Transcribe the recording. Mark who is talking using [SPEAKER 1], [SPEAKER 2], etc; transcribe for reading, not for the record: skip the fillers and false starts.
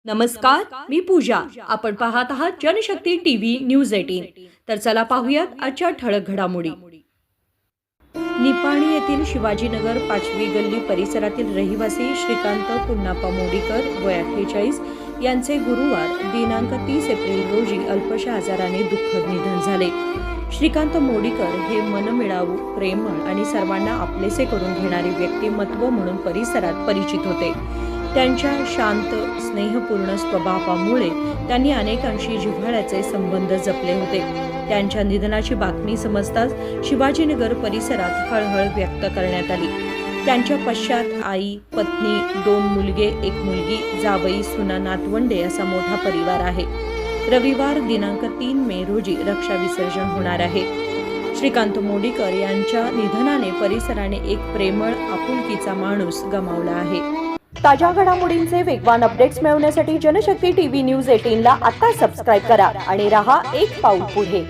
[SPEAKER 1] नमस्कार, मी पूजा. आपण पाहत आहात जनशक्ती टीव्ही न्यूज 18. तर चला पाहूयात आजच्या ठळक घडामोडी. निपाणी येथील शिवाजीनगर 5वी गल्ली परिसरातील रहिवासी श्रीकांत पुन्नाप्पा मोडीकर वय 48 यांचे गुरुवार दिनांक 30 एप्रिल रोजी अल्पशा आजाराने दुःखद निधन झाले. श्रीकांत मोडीकर हे मनमिळावू, प्रेमळ आणि सर्वांना आपलेसे करून घेणारे व्यक्तिमत्व म्हणून परिसरात परिचित होते. त्यांच्या शांत, स्नेहपूर्ण स्वभावामुळे त्यांनी अनेकांशी जिव्हाळ्याचे संबंध जपले होते. त्यांच्या निधनाची बातमी समजताच शिवाजीनगर परिसरात हळहळ व्यक्त करण्यात आली. त्यांच्या पश्चात आई, पत्नी, 2 मुलगे, 1 मुलगी, जावई, सुना, नातवंडे असा मोठा परिवार आहे. रविवार दिनांक 3 मे रोजी रक्षा विसर्जन होणार आहे. श्रीकांत मोडीकर यांच्या निधनाने परिसराने एक प्रेमळ, आपुलकीचा माणूस गमावला आहे. ताज्या घडामोडींचे वेगवान अपडेट्स मिळवण्यासाठी जनशक्ती टीव्ही न्यूज 18 ला आता सबस्क्राइब करा आणि रहा एक पाऊल पुढे.